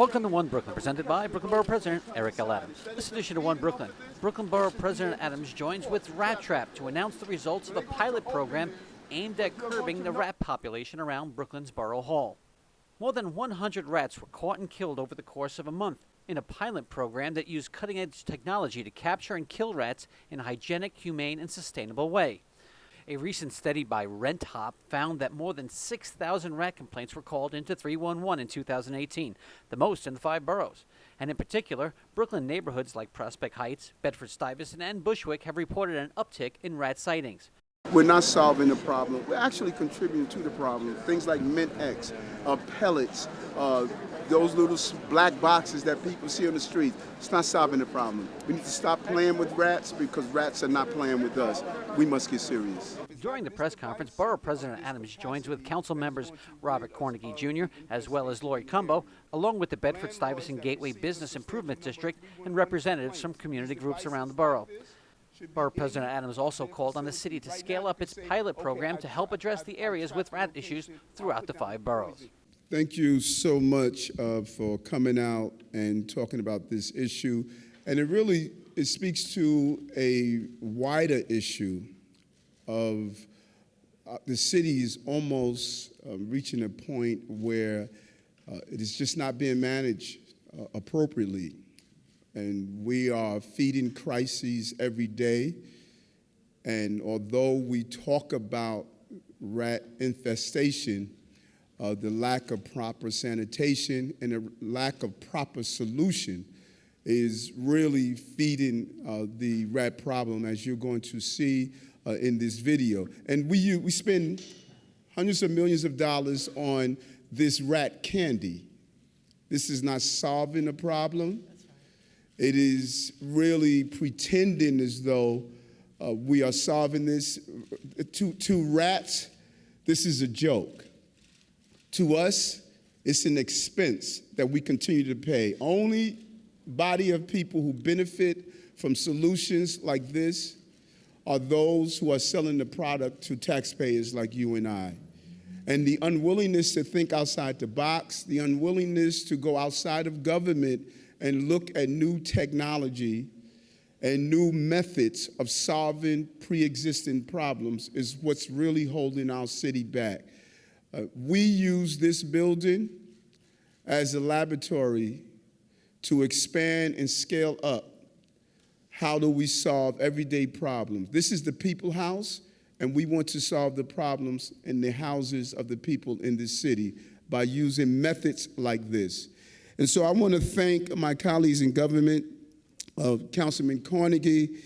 Welcome to One Brooklyn, presented by Brooklyn Borough President Eric L. Adams. This edition of One Brooklyn, Brooklyn Borough President Adams joins with Rat Trap to announce the results of a pilot program aimed at curbing the rat population around Brooklyn's Borough Hall. More than 100 rats were caught and killed over the course of a month in a pilot program that used cutting-edge technology to capture and kill rats in a hygienic, humane, and sustainable way. A recent study by RentHop found that more than 6,000 rat complaints were called into 311 in 2018, the most in the 5 boroughs. And in particular, Brooklyn neighborhoods like Prospect Heights, Bedford-Stuyvesant, and Bushwick have reported an uptick in rat sightings. We're not solving the problem. We're actually contributing to the problem. Things like Mint X, pellets, those little black boxes that people see on the street. It's not solving the problem. We need to stop playing with rats because rats are not playing with us. We must get serious. During the press conference, Borough President Adams joins with council members Robert Cornegy Jr. as well as Lori Cumbo, along with the Bedford-Stuyvesant Gateway Business Improvement District and representatives from community groups around the borough. Borough President Adams also called on the city to scale up its pilot program to help address the areas with rat issues throughout the 5 boroughs. Thank you so much for coming out and talking about this issue. And it speaks to a wider issue of the city is almost reaching a point where it is just not being managed appropriately. And we are feeding crises every day. And although we talk about rat infestation, the lack of proper sanitation and the lack of proper solution is really feeding the rat problem, as you're going to see in this video. And we spend hundreds of millions of dollars on this rat candy. This is not solving the problem. It is really pretending as though we are solving this. To rats, this is a joke. To us, it's an expense that we continue to pay. Only body of people who benefit from solutions like this are those who are selling the product to taxpayers like you and I. And the unwillingness to think outside the box, the unwillingness to go outside of government and look at new technology and new methods of solving pre-existing problems is what's really holding our city back. We use this building as a laboratory to expand and scale up. How do we solve everyday problems? This is the People House, and we want to solve the problems in the houses of the people in this city by using methods like this. And so I want to thank my colleagues in government, Councilman Cornegy,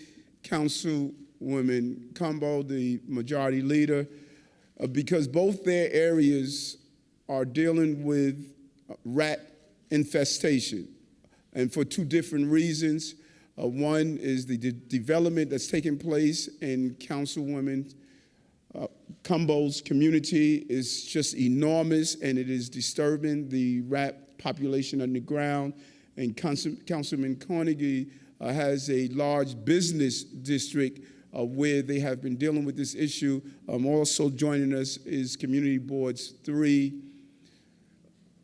Councilwoman Cumbo, the majority leader, because both their areas are dealing with rat infestation, and for 2 different reasons. One is the development that's taking place in Councilwoman Cumbo's community is just enormous, and it is disturbing the rat population underground. And Councilman Cornegy has a large business district where they have been dealing with this issue. Also joining us is Community Board's 3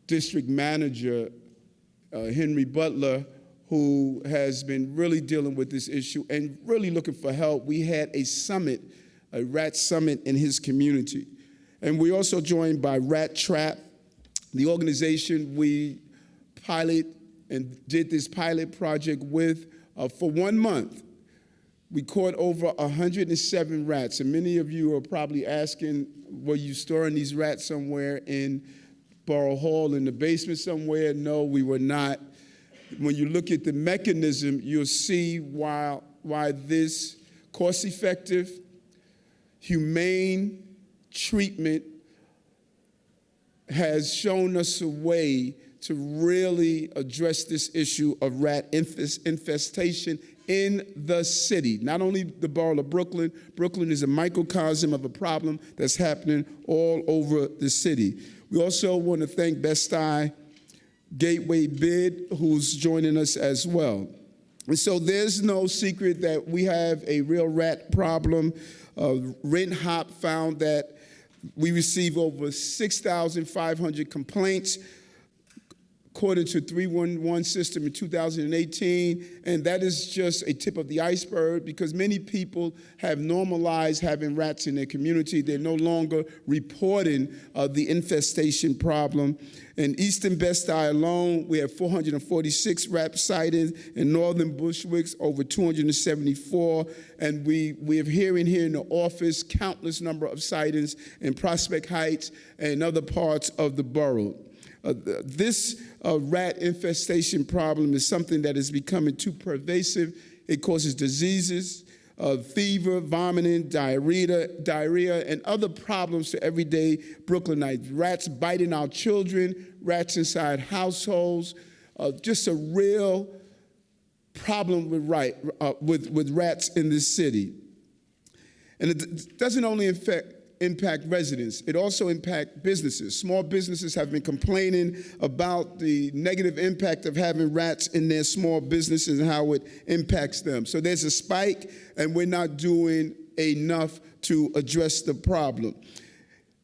district manager, Henry Butler, who has been really dealing with this issue and really looking for help. We had a summit, a rat summit in his community. And we're also joined by Rat Trap, the organization we did this pilot project with for 1 month. We caught over 107 rats, and many of you are probably asking, were you storing these rats somewhere in Borough Hall in the basement somewhere? No, we were not. When you look at the mechanism, you'll see why this cost-effective, humane treatment has shown us a way to really address this issue of rat infestation in the city. Not only the borough of Brooklyn. Brooklyn is a microcosm of a problem that's happening all over the city. We also want to thank Bed-Stuy Gateway Bid, who's joining us as well. And so there's no secret that we have a real rat problem. RentHop found that we receive over 6,500 complaints according to 311 system in 2018, and that is just a tip of the iceberg because many people have normalized having rats in their community. They're no longer reporting the infestation problem. In Eastern Bed-Stuy alone, we have 446 rat sightings. In northern Bushwick, over 274. And we are hearing here in the office countless number of sightings in Prospect Heights and other parts of the borough. This rat infestation problem is something that is becoming too pervasive. It causes diseases, fever, vomiting, diarrhea, and other problems to everyday Brooklynites. Rats biting our children, rats inside households, just a real problem with rats in this city. And it doesn't only impact residents, it also impacts businesses. Small businesses have been complaining about the negative impact of having rats in their small businesses and how it impacts them. So there's a spike, and we're not doing enough to address the problem.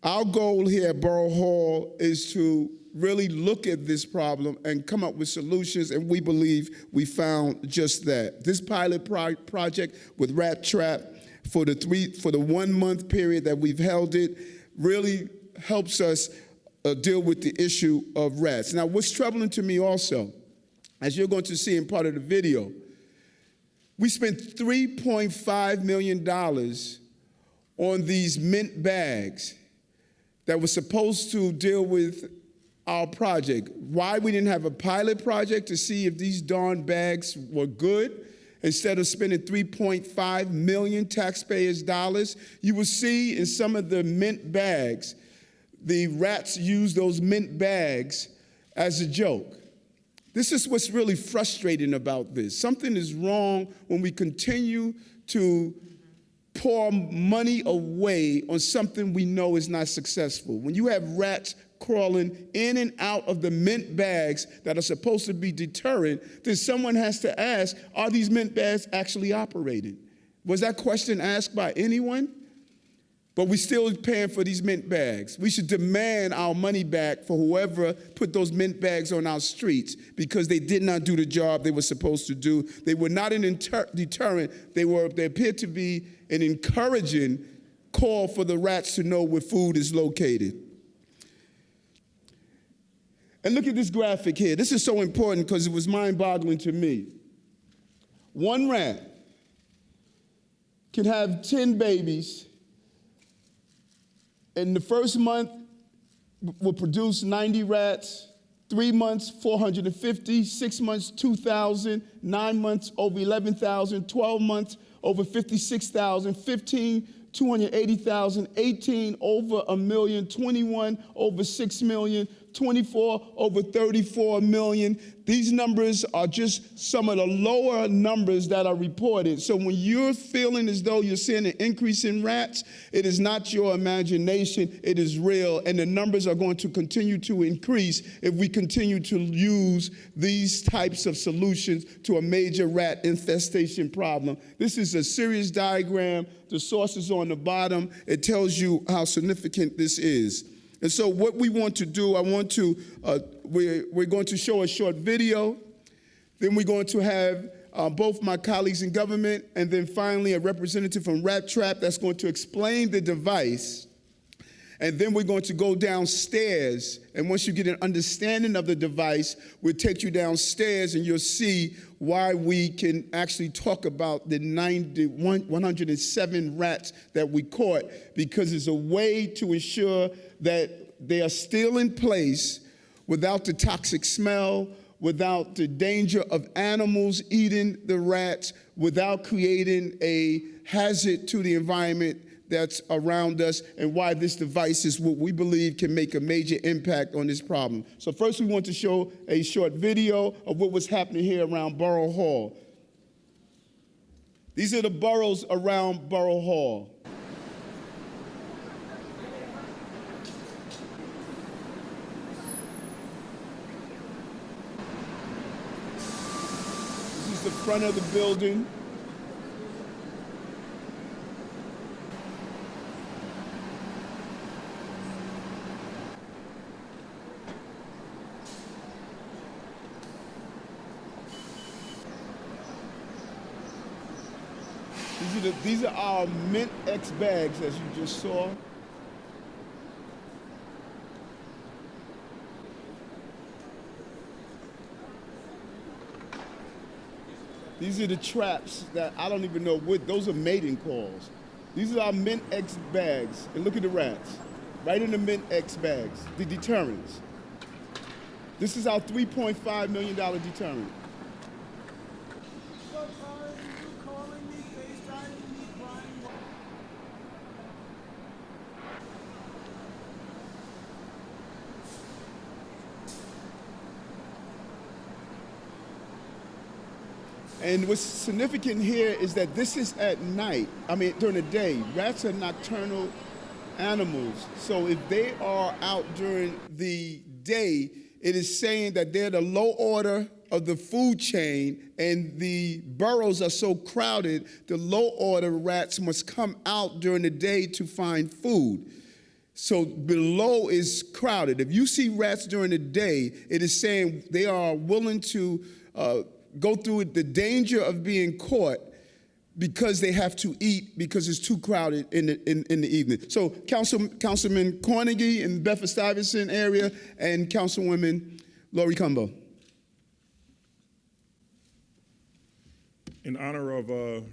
Our goal here at Borough Hall is to really look at this problem and come up with solutions, and we believe we found just that. This pilot project with Rat Trap for the 1 month period that we've held it really helps us deal with the issue of rats. Now, what's troubling to me also, as you're going to see in part of the video, we spent $3.5 million on these mint bags that were supposed to deal with our project. Why we didn't have a pilot project to see if these darn bags were good, instead of spending $3.5 million taxpayers' dollars. You will see in some of the mint bags, the rats use those mint bags as a joke. This is what's really frustrating about this. Something is wrong when we continue to pour money away on something we know is not successful. When you have rats crawling in and out of the mint bags that are supposed to be deterrent, then someone has to ask, are these mint bags actually operating? Was that question asked by anyone? But we're still paying for these mint bags. We should demand our money back for whoever put those mint bags on our streets because they did not do the job they were supposed to do. They were not an deterrent. They appeared to be an encouraging call for the rats to know where food is located. And look at this graphic here. This is so important because it was mind-boggling to me. One rat can have 10 babies. In the first month, will produce 90 rats. 3 months, 450. 6 months, 2,000. 9 months, over 11,000. 12 months, over 56,000. 15, 280,000. 18, over 1 million. 21, over 6 million. 24, over 34 million. These numbers are just some of the lower numbers that are reported. So when you're feeling as though you're seeing an increase in rats, it is not your imagination, it is real, and the numbers are going to continue to increase if we continue to use these types of solutions to a major rat infestation problem. This is a serious diagram. The source is on the bottom. It tells you how significant this is. And so what we want to do, we're going to show a short video. Then we're going to have both my colleagues in government and then finally a representative from Rat Trap that's going to explain the device. And then we're going to go downstairs. And once you get an understanding of the device, we'll take you downstairs and you'll see why we can actually talk about the 107 rats that we caught, because it's a way to ensure that they are still in place without the toxic smell, without the danger of animals eating the rats, without creating a hazard to the environment that's around us, and why this device is what we believe can make a major impact on this problem. So first we want to show a short video of what was happening here around Borough Hall. These are the boroughs around Borough Hall. This is the front of the building. These are our Mint X bags, as you just saw. These are the traps that I don't even know what, those are mating calls. These are our Mint X bags, and look at the rats, right in the Mint X bags, the deterrents. This is our $3.5 million deterrent. And what's significant here is that this is at night, during the day. Rats are nocturnal animals. So if they are out during the day, it is saying that they're the low order of the food chain, and the boroughs are so crowded, the low order rats must come out during the day to find food. So below is crowded. If you see rats during the day, it is saying they are willing to go through the danger of being caught because they have to eat because it's too crowded in the evening. So Councilman Cornegy in the Bedford-Stuyvesant area and Councilwoman Lori Cumbo. In honor of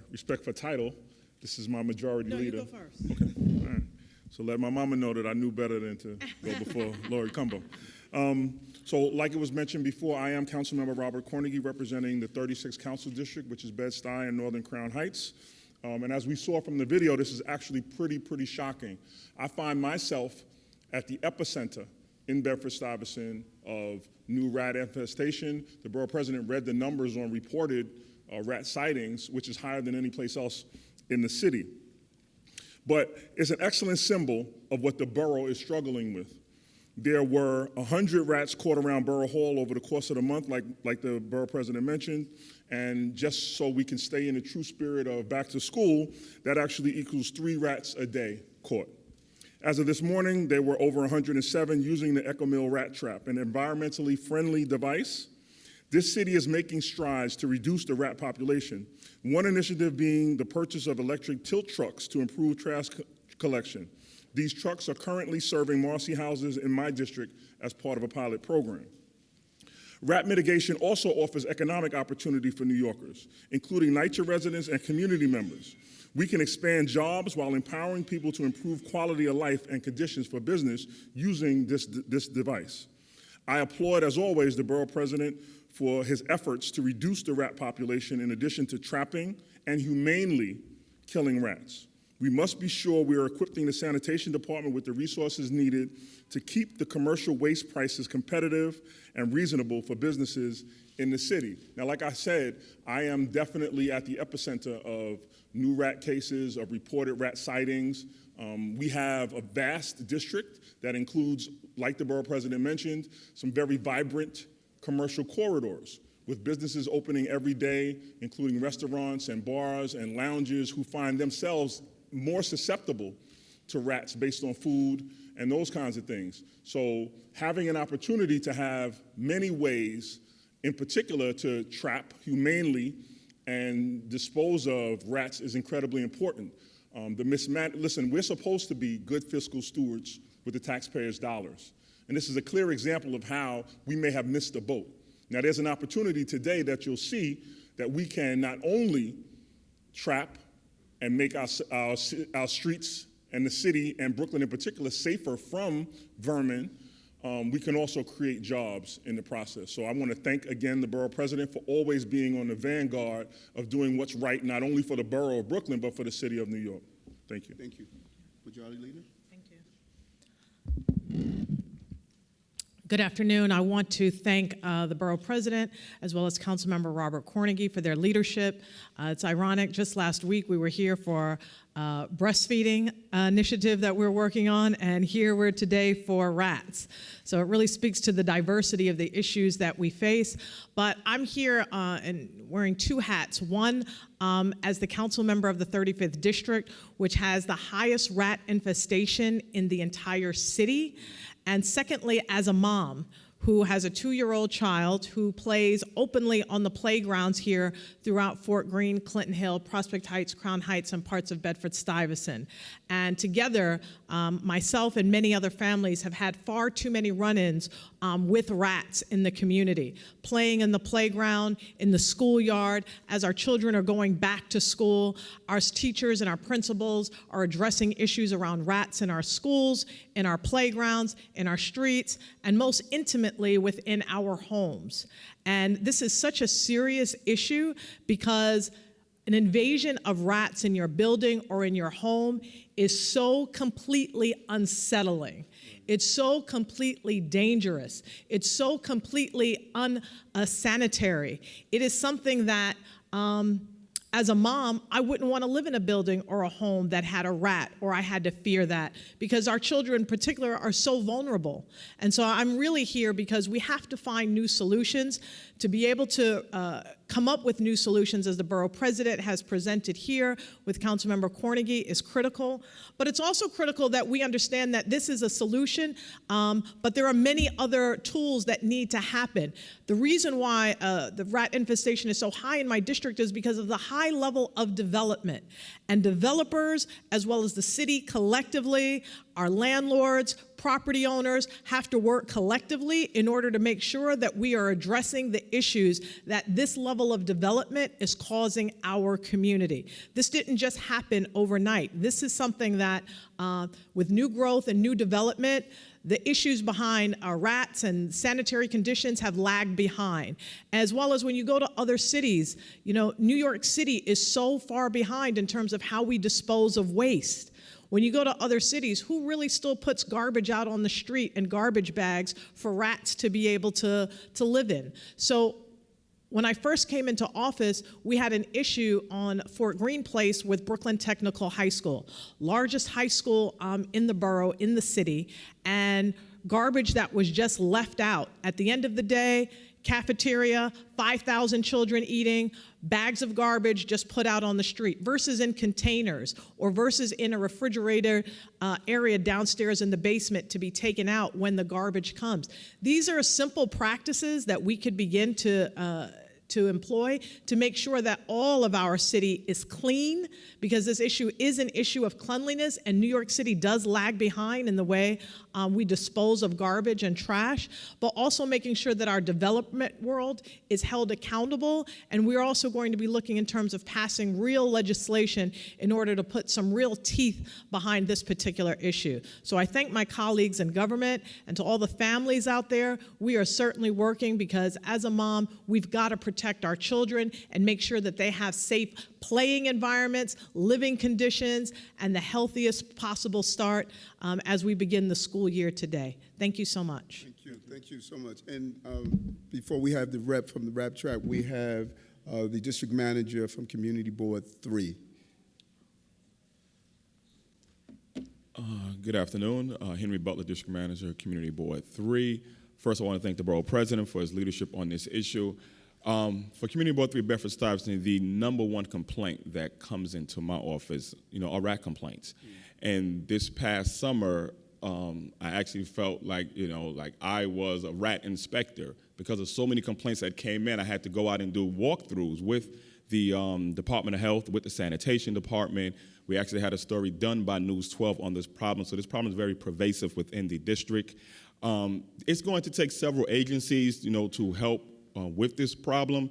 respect for title, this is my majority leader. No, you go first. Okay, all right. So let my mama know that I knew better than to go before Lori Cumbo. So like it was mentioned before, I am Councilmember Robert Cornegy, representing the 36th Council District, which is Bed-Stuy and Northern Crown Heights. And as we saw from the video, this is actually pretty shocking. I find myself at the epicenter in Bedford-Stuyvesant of new rat infestation. The Borough President read the numbers on reported rat sightings, which is higher than any place else in the city. But it's an excellent symbol of what the borough is struggling with. There were 100 rats caught around Borough Hall over the course of the month, like the Borough President mentioned, and just so we can stay in the true spirit of back to school, that actually equals 3 rats a day caught. As of this morning, there were over 107 using the EcoMill rat trap, an environmentally friendly device. This city is making strides to reduce the rat population, one initiative being the purchase of electric tilt trucks to improve trash collection. These trucks are currently serving Marcy houses in my district as part of a pilot program. Rat mitigation also offers economic opportunity for New Yorkers, including NYCHA residents and community members. We can expand jobs while empowering people to improve quality of life and conditions for business using this device. I applaud, as always, the Borough President for his efforts to reduce the rat population in addition to trapping and humanely killing rats. We must be sure we are equipping the sanitation department with the resources needed to keep the commercial waste prices competitive and reasonable for businesses in the city. Now, like I said, I am definitely at the epicenter of new rat cases, of reported rat sightings. We have a vast district that includes, like the Borough President mentioned, some very vibrant commercial corridors with businesses opening every day, including restaurants and bars and lounges who find themselves more susceptible to rats based on food and those kinds of things. So having an opportunity to have many ways, in particular to trap humanely and dispose of rats, is incredibly important. Listen, we're supposed to be good fiscal stewards with the taxpayers' dollars. And this is a clear example of how we may have missed the boat. Now, there's an opportunity today that you'll see that we can not only trap and make our streets and the city, and Brooklyn in particular, safer from vermin, we can also create jobs in the process. So I want to thank again the Borough President for always being on the vanguard of doing what's right, not only for the borough of Brooklyn, but for the city of New York. Thank you. Thank you. Majority Leader? Thank you. Good afternoon. I want to thank the Borough President as well as Councilmember Robert Cornegy for their leadership. It's ironic, just last week we were here for breastfeeding initiative that we're working on, and here we're today for rats. So it really speaks to the diversity of the issues that we face. But I'm here and wearing 2 hats. One, as the council member of the 35th District, which has the highest rat infestation in the entire city. And secondly, as a mom who has a 2-year-old child who plays openly on the playgrounds here throughout Fort Greene, Clinton Hill, Prospect Heights, Crown Heights, and parts of Bedford-Stuyvesant. And together, myself and many other families have had far too many run-ins with rats in the community, playing in the playground, in the schoolyard. As our children are going back to school, our teachers and our principals are addressing issues around rats in our schools, in our playgrounds, in our streets, and most intimately within our homes. And this is such a serious issue because an invasion of rats in your building or in your home is so completely unsettling. It's so completely dangerous. It's so completely unsanitary. It is something that, as a mom, I wouldn't want to live in a building or a home that had a rat, or I had to fear that, because our children in particular are so vulnerable. And so I'm really here because we have to find new solutions. To be able to come up with new solutions, as the borough president has presented here with Councilmember Cornegy, is critical. But it's also critical that we understand that this is a solution, but there are many other tools that need to happen. The reason why the rat infestation is so high in my district is because of the high level of development. And developers, as well as the city collectively, our landlords, property owners, have to work collectively in order to make sure that we are addressing the issues that this level of development is causing our community. This didn't just happen overnight. This is something that, with new growth and new development, the issues behind rats and sanitary conditions have lagged behind. As well as when you go to other cities, you know, New York City is so far behind in terms of how we dispose of waste. When you go to other cities, who really still puts garbage out on the street in garbage bags for rats to be able to live in? So when I first came into office, we had an issue on Fort Greene Place with Brooklyn Technical High School, largest high school in the borough, in the city, and garbage that was just left out. At the end of the day, cafeteria, 5,000 children eating, bags of garbage just put out on the street, versus in containers, or versus in a refrigerator area downstairs in the basement to be taken out when the garbage comes. These are simple practices that we could begin to employ to make sure that all of our city is clean, because this issue is an issue of cleanliness, and New York City does lag behind in the way we dispose of garbage and trash, but also making sure that our development world is held accountable. And we're also going to be looking in terms of passing real legislation in order to put some real teeth behind this particular issue. So I thank my colleagues in government, and to all the families out there, we are certainly working, because as a mom, we've got to protect our children and make sure that they have safe playing environments, living conditions, and the healthiest possible start as we begin the school year today. Thank you so much. Thank you so much. And before we have the rep from the rap track, we have the district manager from Community Board 3. Good afternoon. Henry Butler, District Manager, Community Board 3. First, I want to thank the Borough President for his leadership on this issue. For Community Board 3 Bedford-Stuyvesant, the #1 complaint that comes into my office, are rat complaints. And this past summer, I actually felt like I was a rat inspector, because of so many complaints that came in. I had to go out and do walkthroughs with the Department of Health, with the Sanitation Department. We actually had a story done by News 12 on this problem. So this problem is very pervasive within the district. It's going to take several agencies, to help with this problem.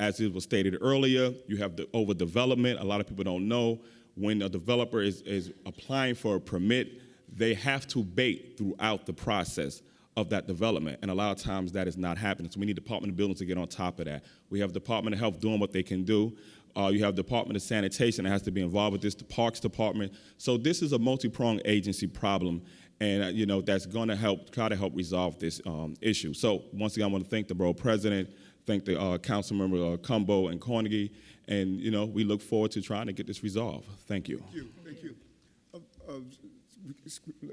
As it was stated earlier, you have the overdevelopment. A lot of people don't know, when a developer is applying for a permit, they have to bait throughout the process of that development. And a lot of times that is not happening. So we need Department of Buildings to get on top of that. We have Department of Health doing what they can do. You have Department of Sanitation that has to be involved with this, the Parks Department. So this is a multi-pronged agency problem. And that's going to try to help resolve this issue. So once again, I want to thank the Borough President, thank the Council Member Cumbo and Cornegy, and we look forward to trying to get this resolved. Thank you. Thank you.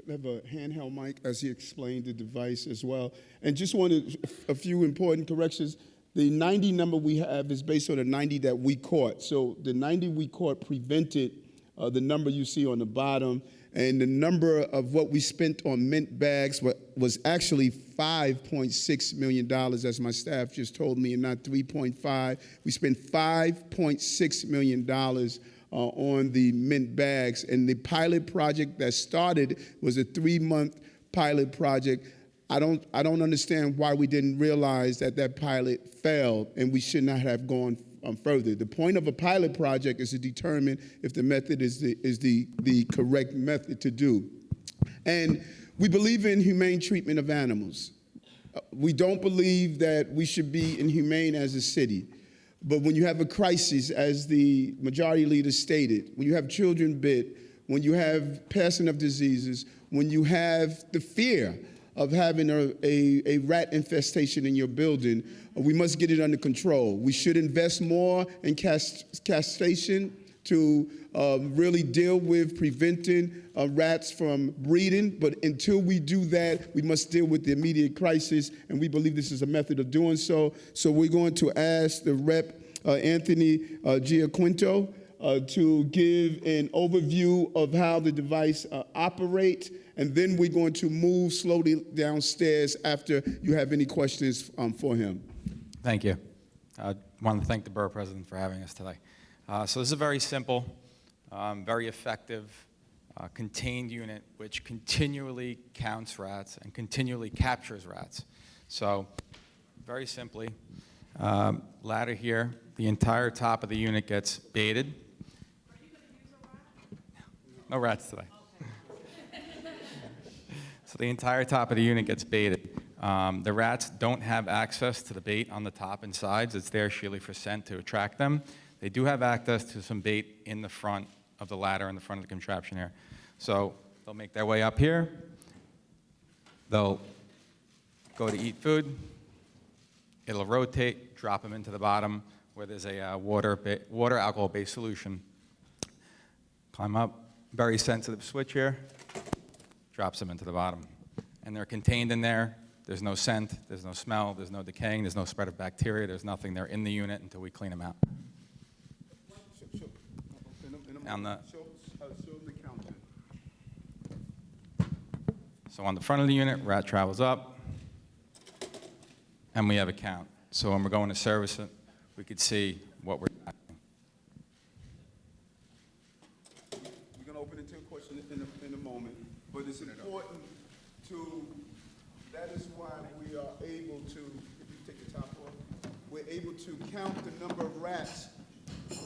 We have a handheld mic as he explained the device as well. And just wanted a few important corrections. The 90 number we have is based on the 90 that we caught. So the 90 we caught prevented the number you see on the bottom, and the number of what we spent on mint bags was actually $5.6 million, as my staff just told me, and not 3.5. We spent $5.6 million on the mint bags, and the pilot project that started was a 3-month pilot project. I don't understand why we didn't realize that that pilot failed, and we should not have gone further. The point of a pilot project is to determine if the method is the correct method to do. And we believe in humane treatment of animals. We don't believe that we should be inhumane as a city. But when you have a crisis, as the majority leader stated, when you have children bit, when you have passing of diseases, when you have the fear of having a rat infestation in your building, we must get it under control. We should invest more in castration to really deal with preventing rats from breeding. But until we do that, we must deal with the immediate crisis, and we believe this is a method of doing so. So we're going to ask the Rep. Anthony Giaquinto to give an overview of how the device operates, and then we're going to move slowly downstairs after you have any questions for him. Thank you. I want to thank the Borough President for having us today. So this is a very simple, very effective, contained unit which continually counts rats and continually captures rats. So very simply, ladder here, the entire top of the unit gets baited. Are you going to use a rat? No rats today. So the entire top of the unit gets baited. The rats don't have access to the bait on the top and sides. It's there sheerly for scent to attract them. They do have access to some bait in the front of the ladder, in the front of the contraption here. So they'll make their way up here. They'll go to eat food. It'll rotate, drop them into the bottom where there's a water alcohol-based solution. Climb up, very sensitive switch here, drops them into the bottom. And they're contained in there. There's no scent, there's no smell, there's no decaying, there's no spread of bacteria, there's nothing. They're in the unit until we clean them out. So on the front of the unit, rat travels up, and we have a count. So when we're going to service it, we could see what we're tracking. We're going to open it to a question in a moment, but it's important to, that is why we are able to, if you take the top off, we're able to count the number of rats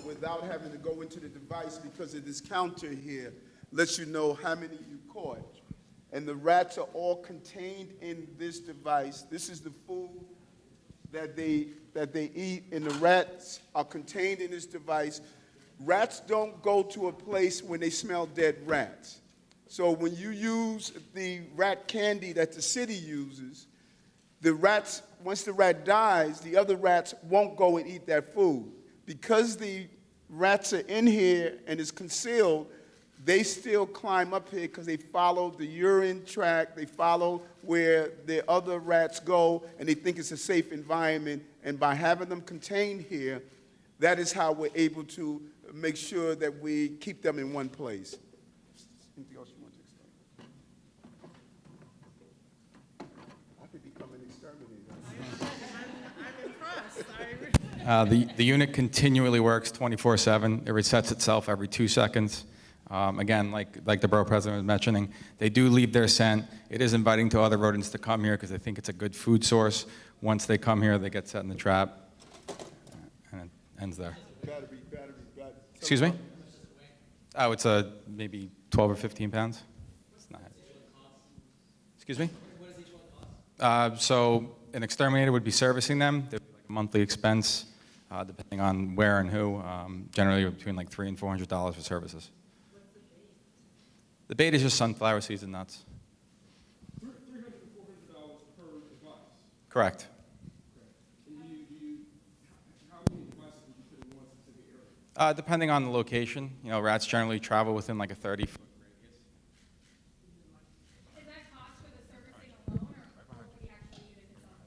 without having to go into the device, because of this counter here lets you know how many you caught. And the rats are all contained in this device. This is the food that they eat, and the rats are contained in this device. Rats don't go to a place when they smell dead rats. So when you use the rat candy that the city uses, the rats, once the rat dies, the other rats won't go and eat that food. Because the rats are in here and it's concealed, they still climb up here because they follow the urine tract, they follow where the other rats go, and they think it's a safe environment. And by having them contained here, that is how we're able to make sure that we keep them in one place. Anything else you want to explain? I could become an exterminator. I'm impressed. The unit continually works 24/7. It resets itself every 2 seconds. Again, like the Borough President was mentioning, they do leave their scent. It is inviting to other rodents to come here because they think it's a good food source. Once they come here, they get set in the trap, and it ends there. Battery. Excuse me? Oh, it's maybe 12 or 15 pounds. It's not. Excuse me? What does each one cost? So an exterminator would be servicing them. There's like a monthly expense, depending on where and who. Generally between like $300 and $400 for services. What's the bait? The bait is just sunflower seeds and nuts. $300 to $400 per device. Correct. And how many devices would you put in one specific area? Depending on the location, rats generally travel within like a 30-foot radius. Is that cost for the servicing alone, or for the actual unit itself?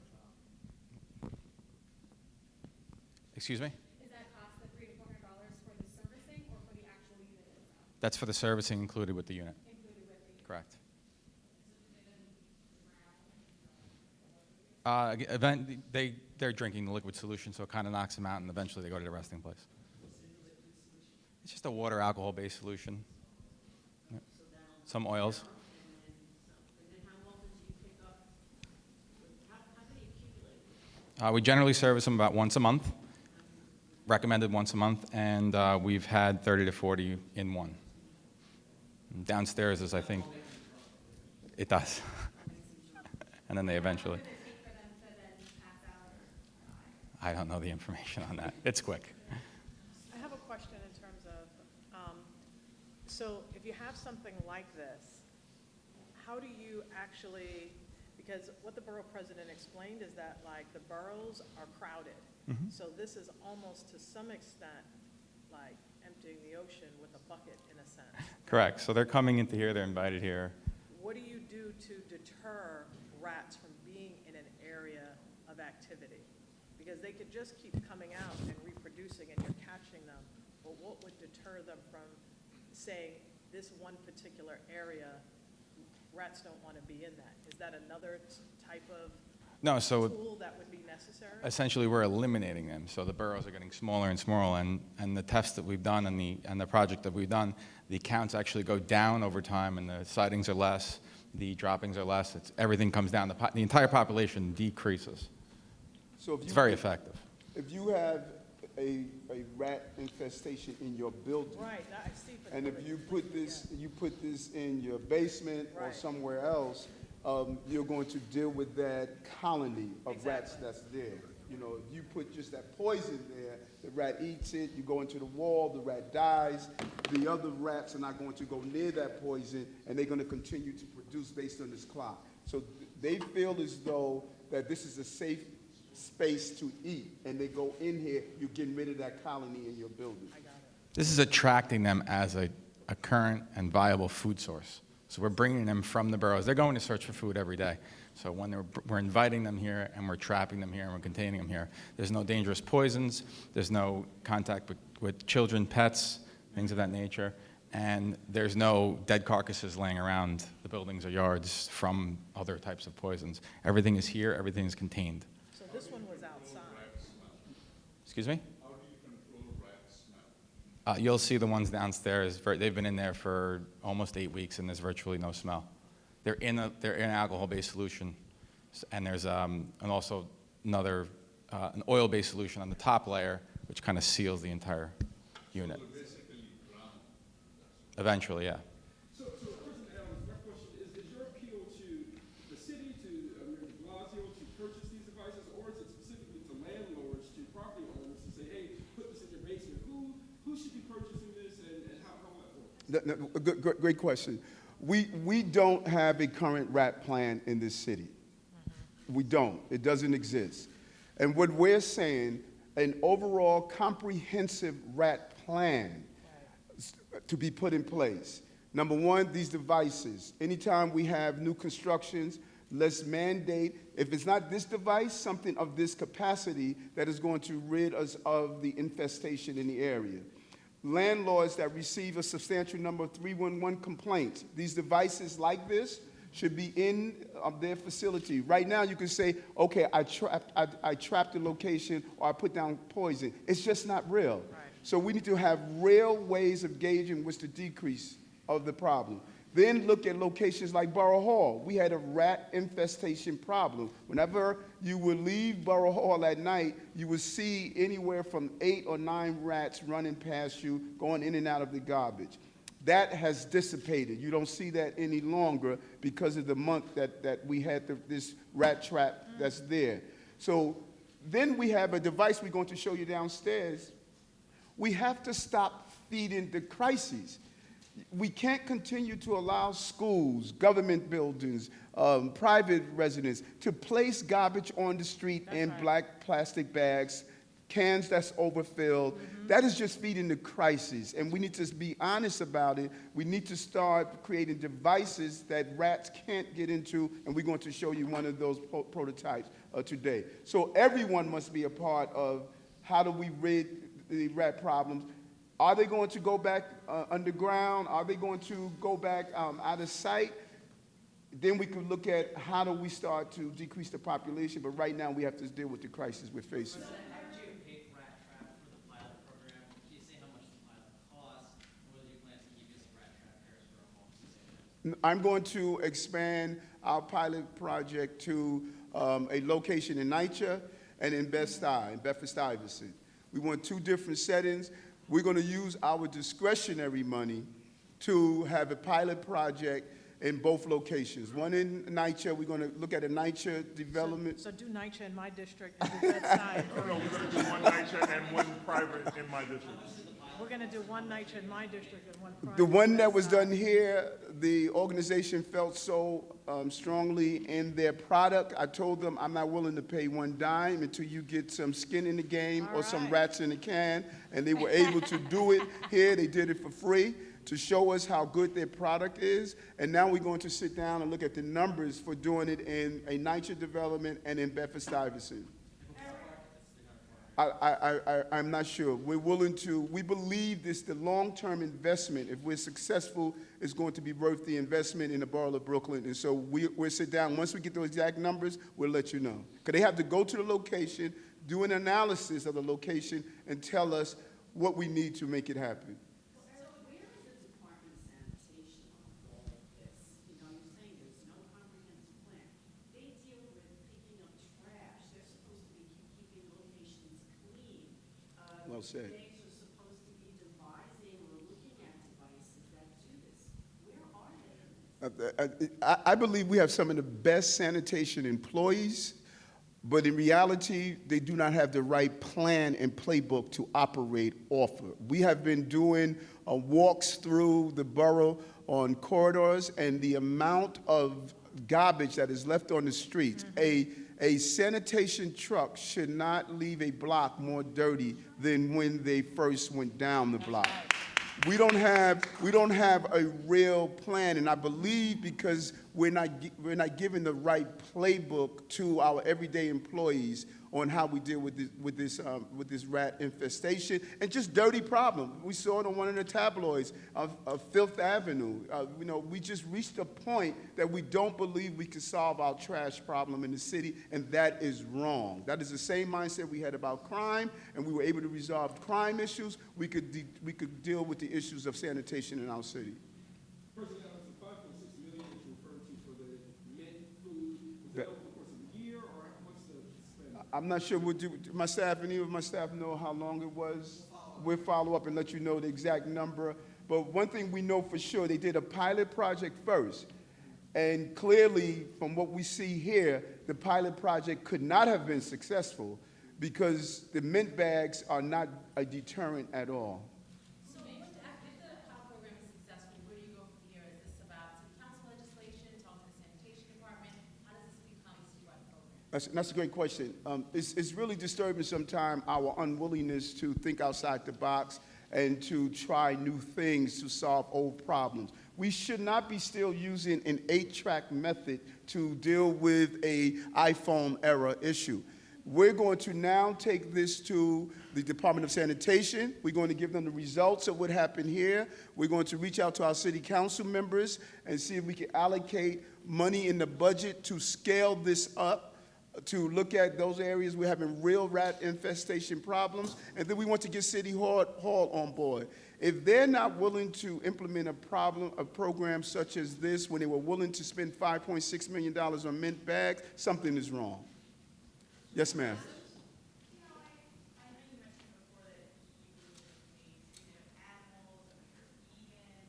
Excuse me? Is that cost the $300 to $400 for the servicing, or for the actual unit itself? That's for the servicing included with the unit. Correct. They're drinking the liquid solution, so it kind of knocks them out, and eventually they go to the resting place. It's just a water alcohol-based solution. Yep. Some oils. We generally service them about once a month, recommended once a month, and we've had 30 to 40 in one. Downstairs is, I think, it does. And then they eventually. I don't know the information on that. It's quick. I have a question in terms of, so if you have something like this, how do you actually, because what the borough president explained is that like the boroughs are crowded. So this is almost to some extent like emptying the ocean with a bucket in a sense. Correct. So they're coming into here, they're invited here. What do you do to deter rats from being in an area of activity? Because they could just keep coming out and reproducing and you're catching them, but what would deter them from saying this one particular area, rats don't want to be in that? Is that another type of tool that would be necessary? Essentially we're eliminating them. So the boroughs are getting smaller and smaller, and the tests that we've done and the project that we've done, the counts actually go down over time, and the sightings are less, the droppings are less, everything comes down, the entire population decreases. So if It's very effective. If you have a rat infestation in your building, Right, I see. and if you put this in your basement or Right. somewhere else, you're going to deal with that colony of rats that's there. You know, if you put just that poison there, the rat eats it, you go into the wall, the rat dies, the other rats are not going to go near that poison, and they're going to continue to produce based on this clock. So they feel as though that this is a safe space to eat, and they go in here, you're getting rid of that colony in your building. This is attracting them as a current and viable food source. So we're bringing them from the boroughs. They're going to search for food every day. So when we're inviting them here, and we're trapping them here, and we're containing them here, there's no dangerous poisons, there's no contact with children, pets, things of that nature, and there's no dead carcasses laying around the buildings or yards from other types of poisons. Everything is here, everything is contained. So this one was outside. Excuse me? You'll see the ones downstairs. They've been in there for almost 8 weeks, and there's virtually no smell. They're in an alcohol-based solution, and there's also another an oil-based solution on the top layer, which kind of seals the entire unit. So they're basically drowned. Eventually, yeah. So President Adams, my question is your appeal to the city, to Mayor de Blasio, to purchase these devices, or is it specifically to landlords, to property owners, to say, hey, put this in your basement? Who should be purchasing this, and how will that work? Great question. We don't have a current rat plan in this city. We don't. It doesn't exist. And what we're saying, an overall comprehensive rat plan to be put in place. Number one, these devices. Anytime we have new constructions, let's mandate, if it's not this device, something of this capacity that is going to rid us of the infestation in the area. Landlords that receive a substantial number of 311 complaints, these devices like this should be in their facility. Right now, you can say, okay, I trapped the location, or I put down poison. It's just not real. Right. So we need to have real ways of gauging what's the decrease of the problem. Then look at locations like Borough Hall. We had a rat infestation problem. Whenever you would leave Borough Hall at night, you would see anywhere from 8 or 9 rats running past you, going in and out of the garbage. That has dissipated. You don't see that any longer because of the month that we had this rat trap that's there. So then we have a device we're going to show you downstairs. We have to stop feeding the crises. We can't continue to allow schools, government buildings, private residents to place garbage on the street in black plastic bags, cans that's overfilled. That is just feeding the crisis, and we need to be honest about it. We need to start creating devices that rats can't get into, and we're going to show you one of those prototypes today. So everyone must be a part of how do we rid the rat problems. Are they going to go back underground? Are they going to go back out of sight? Then we could look at how do we start to decrease the population, but right now we have to deal with the crisis we're facing. How did you pay rat trap for the pilot program? Can you say how much the pilot costs, and whether you plan to keep using rat trap pairs for homes? I'm going to expand our pilot project to a location in NYCHA and in Bedford-Stuyvesant. We want 2 different settings. We're going to use our discretionary money to have a pilot project in both locations. One in NYCHA, we're going to look at a NYCHA development. So do NYCHA in my district and do Bed-Stuy. No, we're going to do one NYCHA and one private in my district. We're going to do one NYCHA in my district and one private. The one that was Bed-Stuy. done here, the organization felt so strongly in their product. I told them I'm not willing to pay one dime until you get some skin in the game or some rats in the can, and they were able to do it here. They did it for free to show us how good their product is, and now we're going to sit down and look at the numbers for doing it in a NYCHA development and in Bedford-Stuyvesant. I'm not sure. We're willing to, we believe this, the long-term investment, if we're successful, is going to be worth the investment in the borough of Brooklyn. And so we'll sit down. Once we get those exact numbers, we'll let you know. Because they have to go to the location, do an analysis of the location, and tell us what we need to make it happen. So where is the Department of Sanitation on all of this? You know, you're saying there's no comprehensive plan. They deal with picking up trash. They're supposed to be keeping locations clean. Well said. They are supposed to be devising or looking at devices that do this. Where are they in this? I believe we have some of the best sanitation employees, but in reality, they do not have the right plan and playbook to operate off of. We have been doing walks through the borough on corridors, and the amount of garbage that is left on the streets, a sanitation truck should not leave a block more dirty than when they first went down the block. We don't have a real plan, and I believe because we're not giving the right playbook to our everyday employees on how we deal with this rat infestation and just dirty problem. We saw it on one of the tabloids of Fifth Avenue. You know, we just reached a point that we don't believe we can solve our trash problem in the city, and that is wrong. That is the same mindset we had about crime, and we were able to resolve crime issues. We could deal with the issues of sanitation in our city. President Adams, the 5.6 million that you referred to for the mint food, was that over the course of a year, or what's the spend? I'm not sure. My staff, any of my staff know how long it was? We'll follow up and let you know the exact number. But one thing we know for sure, they did a pilot project first. And clearly, from what we see here, the pilot project could not have been successful because the mint bags are not a deterrent at all. So if the HOP program is successful, where do you go from here? Is this about city council legislation, talk to the sanitation department? How does this become a citywide program? That's a great question. It's really disturbing sometimes our unwillingness to think outside the box and to try new things to solve old problems. We should not be still using an 8-track method to deal with a iPhone era issue. We're going to now take this to the Department of Sanitation. We're going to give them the results of what happened here. We're going to reach out to our city council members and see if we can allocate money in the budget to scale this up, to look at those areas we're having real rat infestation problems, and then we want to get City Hall on board. If they're not willing to implement a program such as this, when they were willing to spend $5.6 million on mint bags, something is wrong. Yes, ma'am. You know, I know you mentioned before that you eat animals and you're vegan.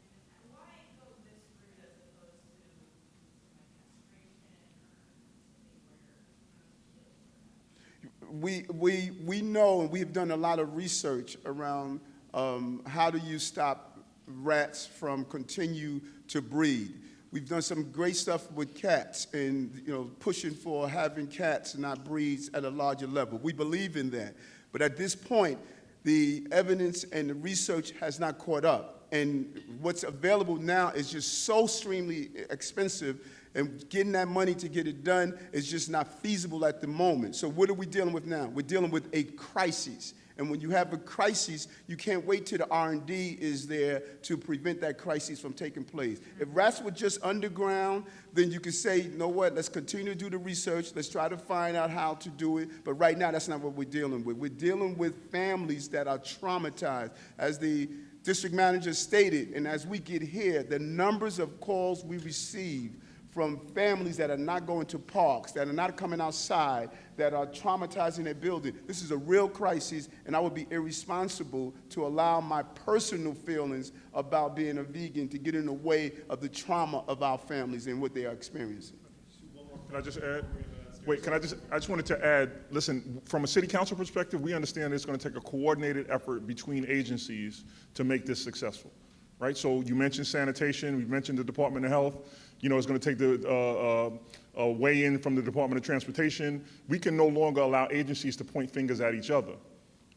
Why go this route as opposed to like castration or something where We know, and we've done a lot of research around how do you stop rats from continue to breed. We've done some great stuff with cats and, you know, pushing for having cats not breed at a larger level. We believe in that. But at this point, the evidence and the research has not caught up. And what's available now is just so extremely expensive, and getting that money to get it done is just not feasible at the moment. So what are we dealing with now? We're dealing with a crisis. And when you have a crisis, you can't wait till the R&D is there to prevent that crisis from taking place. If rats were just underground, then you could say, you know what, let's continue to do the research, let's try to find out how to do it, but right now that's not what we're dealing with. We're dealing with families that are traumatized. As the district manager stated, and as we get here, the numbers of calls we receive from families that are not going to parks, that are not coming outside, that are traumatizing their building. This is a real crisis, and I would be irresponsible to allow my personal feelings about being a vegan to get in the way of the trauma of our families and what they are experiencing. Can I just add? Wait, I just wanted to add, listen, from a city council perspective, we understand it's going to take a coordinated effort between agencies to make this successful, right? So you mentioned sanitation, we mentioned the Department of Health. You know, it's going to take the weigh-in from the Department of Transportation. We can no longer allow agencies to point fingers at each other.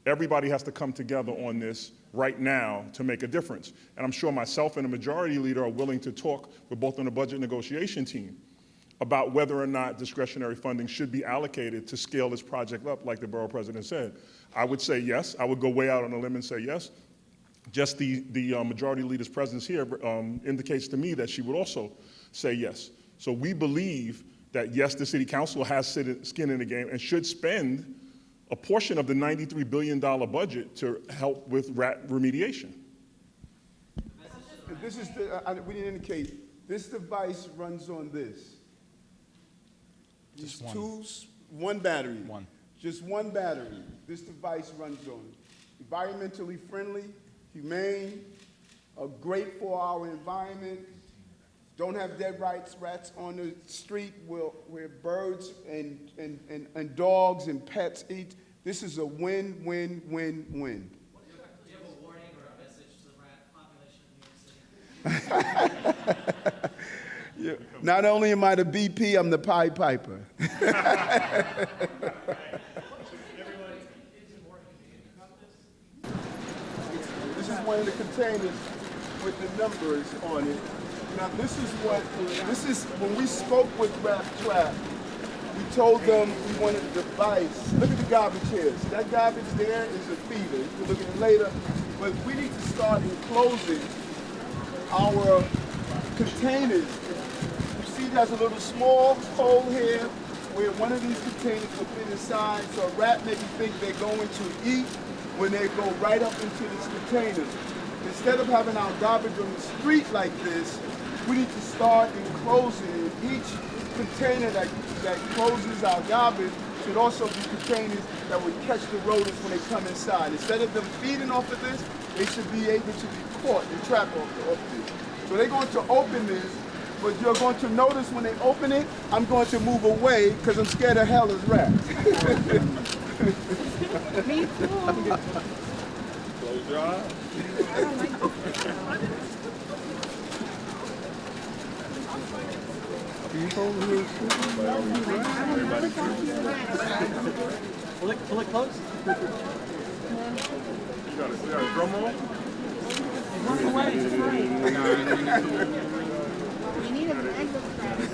Everybody has to come together on this right now to make a difference. And I'm sure myself and the majority leader are willing to talk with both on the budget negotiation team about whether or not discretionary funding should be allocated to scale this project up, like the borough president said. I would say yes. I would go way out on a limb and say yes. Just the majority leader's presence here indicates to me that she would also say yes. So we believe that, yes, the city council has skin in the game and should spend a portion of the $93 billion budget to help with rat remediation. This is we didn't indicate, this device runs on this. Just one battery. One. Just one battery. This device runs on. Environmentally friendly, humane, a great for our environment. Don't have dead rats on the street where birds and dogs and pets eat. This is a win, win, win, win. Do you have a warning or a message to the rat population of New York City? Yeah. Not only am I the BP, I'm the Pied Piper. This is one of the containers with the numbers on it. Now this is when we spoke with Rat Trap, we told them we wanted a device. Look at the garbage here. See, that garbage there is a feeder. You can look at it later. But we need to start enclosing our containers. You see there's a little small hole here where one of these containers will fit inside, so a rat maybe think they're going to eat when they go right up into this container. Instead of having our garbage on the street like this, we need to start enclosing each container that closes our garbage should also be containers that would catch the rodents when they come inside. Instead of them feeding off of this, they should be able to be caught and trapped off this. So they're going to open this, but you're going to notice when they open it, I'm going to move away because I'm scared of hell as rats. Me too. Close your eyes. I don't like this. Pull it close. You got a drum roll? We need a bag of crabs.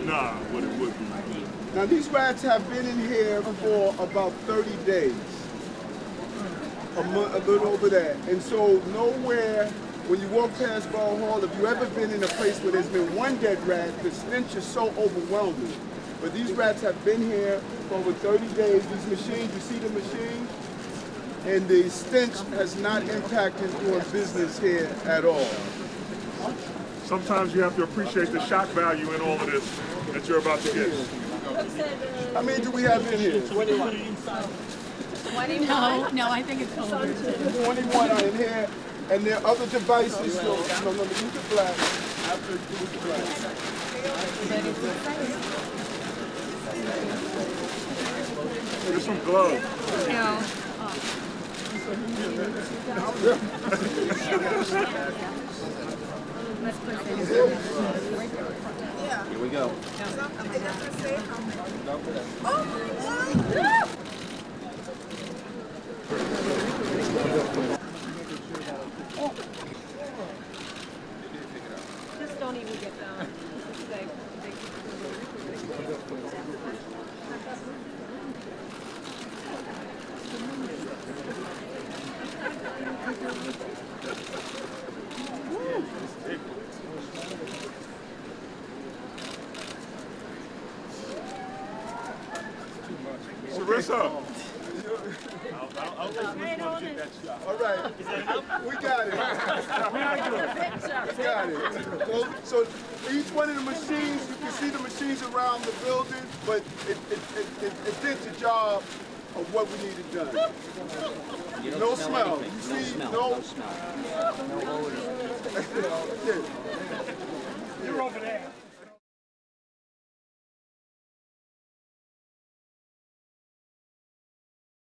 Nah, what it would be. Now these rats have been in here for about 30 days. A little over that. And so nowhere, when you walk past Borough Hall, if you've ever been in a place where there's been one dead rat, the stench is so overwhelming. But these rats have been here for over 30 days. These machines, you see the machine? And the stench has not impacted doing business here at all. Sometimes you have to appreciate the shock value in all of this that you're about to get. How many do we have in here? No, I think it's colder. 21 are in here, and there are other devices. So, no, use the black. After use the black. There's some gloves. No. Let's put this. Here we go. Just don't even get down. What's up? All right, we got it. We got it. So each one of the machines, you can see the machines around the building, but it did the job of what we needed done. No smell. You see, no smell. No odor. You're over there.